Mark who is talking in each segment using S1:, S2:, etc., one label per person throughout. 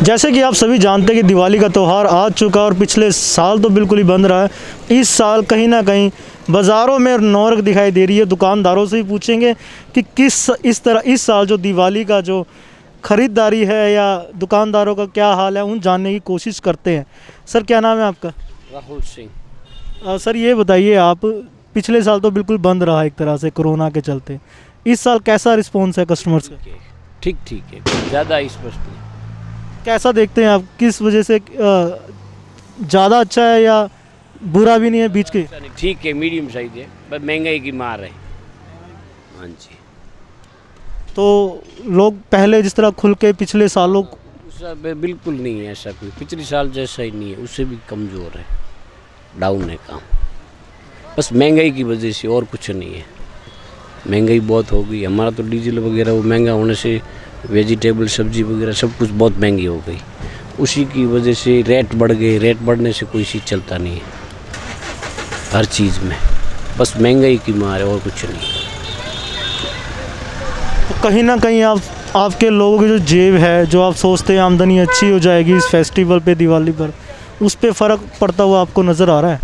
S1: जैसे कि आप सभी जानते हैं कि दिवाली का त्यौहार आ चुका और पिछले साल तो बिल्कुल ही बंद रहा है। इस साल कहीं ना कहीं बाज़ारों में रौनक दिखाई दे रही है। दुकानदारों से ही पूछेंगे कि इस साल जो दिवाली का जो ख़रीदारी है या दुकानदारों का क्या हाल है, उन जानने की कोशिश करते हैं। सर, क्या नाम है आपका?
S2: राहुल सिंह।
S1: सर, ये बताइए, आप पिछले साल तो बिल्कुल बंद रहा एक तरह से कोरोना के चलते, इस साल कैसा रिस्पॉन्स है कस्टमर्स का?
S2: ठीक है, ज़्यादा स्पष्ट नहीं।
S1: कैसा देखते हैं आप, किस वजह से ज़्यादा अच्छा है या बुरा भी नहीं है, बीच के?
S2: ठीक है, मीडियम साइज है, बस महंगाई की मार है। हाँ जी।
S1: तो लोग पहले जिस तरह खुल के पिछले सालों
S2: सब बिल्कुल नहीं है ऐसा, कोई पिछले साल जैसा ही नहीं है, उससे भी कमज़ोर है, डाउन है काम। बस महंगाई की वजह से, और कुछ नहीं है। महंगाई बहुत हो गई, हमारा तो डीजल वगैरह वो महंगा होने से वेजिटेबल सब्जी वगैरह सब कुछ बहुत महंगी हो गई, उसी की वजह से रेट बढ़ गए। रेट बढ़ने से कोई चीज़ चलता नहीं है हर चीज़ में, बस महंगाई की मार है और कुछ नहीं।
S1: तो कहीं ना कहीं आपके लोगों की जो जेब है, जो आप सोचते हैं आमदनी अच्छी हो जाएगी इस फेस्टिवल पे, दिवाली पर, उस पर फ़र्क पड़ता हुआ आपको नज़र आ रहा है?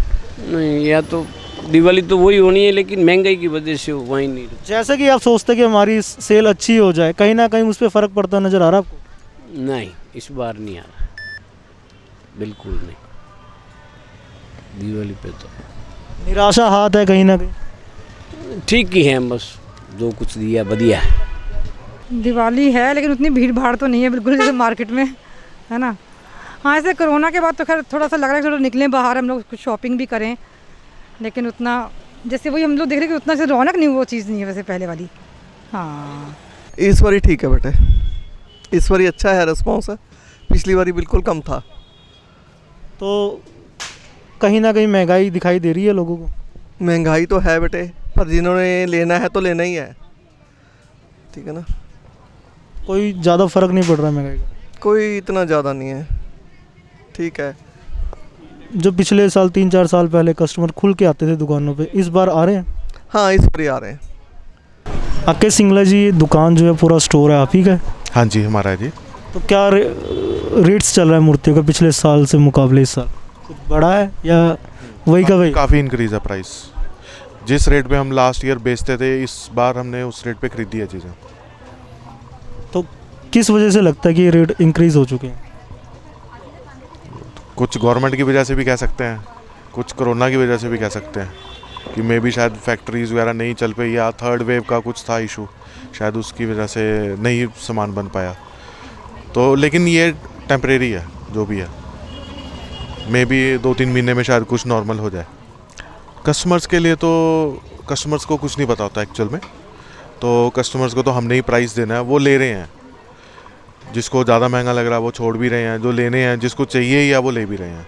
S2: नहीं, या तो दिवाली तो वही होनी है, लेकिन महंगाई की वजह से वही नहीं।
S1: जैसे कि आप सोचते हैं कि हमारी सेल अच्छी हो जाए, कहीं ना कहीं उस पर फ़र्क पड़ता नज़र आ रहा है आपको?
S2: नहीं, इस बार नहीं आ रहा, बिल्कुल नहीं। दिवाली पे तो
S1: निराशा हाथ है कहीं ना कहीं।
S2: ठीक ही है, बस जो कुछ दिया बढ़िया है।
S3: दिवाली है लेकिन उतनी भीड़ भाड़ तो नहीं है बिल्कुल, जैसे मार्केट में है ना। हाँ, ऐसे कोरोना के बाद तो खैर थोड़ा सा लग रहा है कि थोड़ा निकलें बाहर, हम लोग कुछ शॉपिंग भी करें, लेकिन उतना जैसे वही हम लोग देख रहे हैं कि उतना से रौनक नहीं, वो चीज़ नहीं है वैसे पहले वाली। हाँ,
S4: इस बारी ठीक है बेटे, इस बारी अच्छा है रिस्पॉन्स है, पिछली बारी बिल्कुल कम था।
S1: तो कहीं ना कहीं महंगाई दिखाई दे रही है लोगों को।
S4: महंगाई तो है बेटे, पर जिन्होंने लेना है तो लेना ही है, ठीक है ना।
S1: कोई ज़्यादा फ़र्क नहीं पड़ रहा महंगाई का?
S4: कोई इतना ज़्यादा नहीं है, ठीक है।
S1: जो पिछले साल 3-4 साल पहले कस्टमर खुल के आते थे दुकानों पे, इस बार आ रहे हैं?
S4: हाँ, इस बारी आ रहे हैं।
S1: आके सिंगला जी, ये दुकान जो है, पूरा स्टोर है आप ही का है?
S5: हाँ जी, हमारा है जी।
S1: तो क्या रेट्स चल रहा है मूर्तियों का पिछले साल से मुकाबले इस साल? कुछ बढ़ा है या वही का वही?
S5: काफ़ी इंक्रीज़ है प्राइस। जिस रेट पे हम लास्ट ईयर बेचते थे, इस बार हमने उस रेट पे खरीदी है चीज़ें।
S1: तो किस वजह से लगता है कि ये रेट इंक्रीज़ हो चुके हैं?
S5: कुछ गवर्नमेंट की वजह से भी कह सकते हैं, कुछ कोरोना की वजह से भी कह सकते हैं कि मे बी शायद फैक्ट्रीज़ वगैरह नहीं चल पाई, या थर्ड वेव का कुछ था इशू, शायद उसकी वजह से नहीं सामान बन पाया। तो लेकिन ये टेम्परेरी है, जो भी है, मे बी 2-3 महीने में शायद कुछ नॉर्मल हो जाए। कस्टमर्स के लिए तो कस्टमर्स को कुछ नहीं पता होता एक्चुअल में, तो कस्टमर्स को तो हमने ही प्राइस देना है, वो ले रहे हैं। जिसको ज़्यादा महंगा लग रहा है वो छोड़ भी रहे हैं, जो लेने हैं जिसको चाहिए ही है वो ले भी रहे हैं।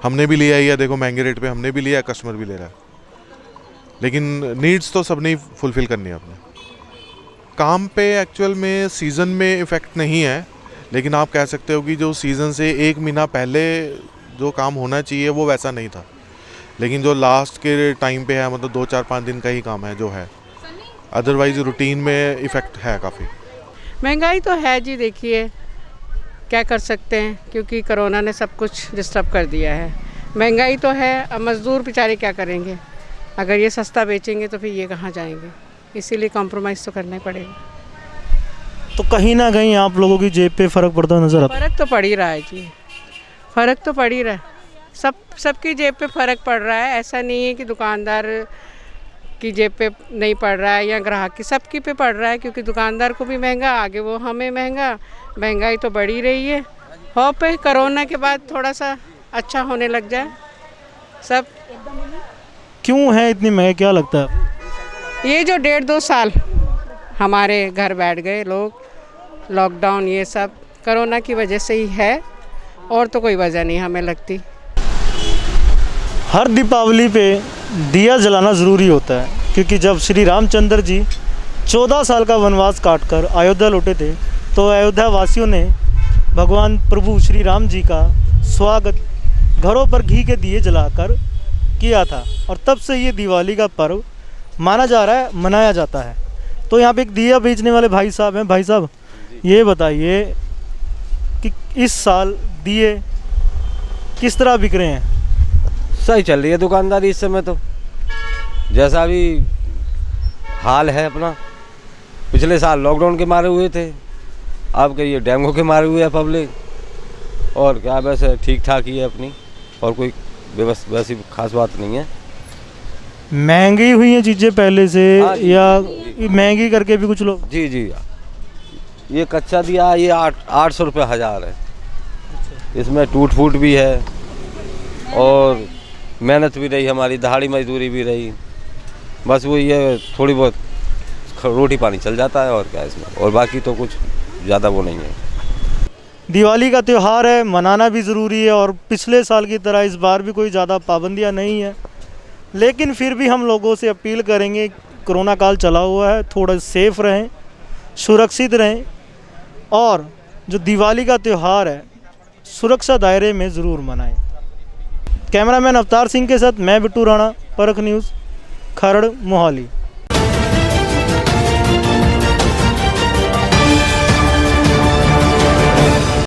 S5: हमने भी लिया ही है, देखो महंगे रेट पे हमने भी लिया है, कस्टमर भी ले रहा है, लेकिन नीड्स तो सबने ही फुलफ़िल करनी है अपने। काम पे एक्चुअल में सीज़न में इफ़ेक्ट नहीं है, लेकिन आप कह सकते हो कि जो सीज़न से 1 महीना पहले जो काम होना चाहिए वो वैसा नहीं था, लेकिन जो लास्ट के टाइम पे है, मतलब 2-4-5 दिन का ही काम है जो है, अदरवाइज़ रूटीन में इफ़ेक्ट है काफ़ी।
S6: महंगाई तो है जी, देखिए क्या कर सकते हैं, क्योंकि कोरोना ने सब कुछ डिस्टर्ब कर दिया है। महंगाई तो है, अब मज़दूर बेचारे क्या करेंगे, अगर ये सस्ता बेचेंगे तो फिर ये कहाँ जाएंगे, इसीलिए कॉम्प्रोमाइज़ तो करना ही पड़ेगा।
S1: तो कहीं ना कहीं आप लोगों की जेब पे फ़र्क पड़ता नज़र आता है?
S6: फ़र्क तो पड़ ही रहा है जी, फ़र्क तो पड़ ही रहा है, सबकी जेब पे फ़र्क पड़ रहा है। ऐसा नहीं है कि दुकानदार की जेब पे नहीं पड़ रहा है या ग्राहक की, सबकी पे पड़ रहा है, क्योंकि दुकानदार को भी महंगा, आगे वो हमें महंगा, महंगाई तो बढ़ ही रही है। होप है कोरोना के बाद थोड़ा सा अच्छा होने लग जाए सब।
S1: क्यों है इतनी महंगाई, क्या लगता है?
S6: ये जो 1.5-2 साल हमारे घर बैठ गए लोग, लॉकडाउन, ये सब कोरोना की वजह से ही है, और तो कोई वजह नहीं हमें लगती।
S1: हर दीपावली पे दिया जलाना ज़रूरी होता है, क्योंकि जब श्री रामचंद्र जी 14 साल का वनवास काटकर अयोध्या लौटे थे, तो अयोध्या वासियों ने भगवान प्रभु श्री राम जी का स्वागत घरों पर घी के दिए जलाकर किया था, और तब से ये दिवाली का पर्व माना जा रहा है, मनाया जाता है। तो यहाँ पे एक दिया बेचने वाले भाई साहब हैं। भाई साहब, ये बताइए कि इस साल दिए किस तरह बिक रहे हैं?
S7: सही चल रही है दुकानदारी इस समय तो, जैसा भी हाल है अपना। पिछले साल लॉकडाउन के मारे हुए थे, अब के ये डेंगू के मारे हुए है पब्लिक, और क्या वैसे ठीक ठाक ही है अपनी, और कोई वैसी खास बात नहीं है।
S1: महंगी हुई हैं चीज़ें पहले से
S7: हाँ जी,
S1: या महंगी करके भी कुछ लोग?
S7: जी जी, ये कच्चा दिया ये 800 रुपये हज़ार है। इसमें टूट फूट भी है और मेहनत भी रही, हमारी दहाड़ी मजदूरी भी रही, बस वो ये थोड़ी बहुत रोटी पानी चल जाता है और क्या इसमें, और बाकी तो कुछ ज़्यादा वो नहीं है।
S1: दिवाली का त्यौहार है, मनाना भी ज़रूरी है, और पिछले साल की तरह इस बार भी कोई ज़्यादा पाबंदियां नहीं है, लेकिन फिर भी हम लोगों से अपील करेंगे, कोरोना काल चला हुआ है, थोड़ा सेफ रहें, सुरक्षित रहें, और जो दिवाली का त्यौहार है सुरक्षा दायरे में ज़रूर मनाएं। कैमरामैन अवतार सिंह के साथ मैं बिट्टू राणा, परख न्यूज़, खरड़, मोहाली।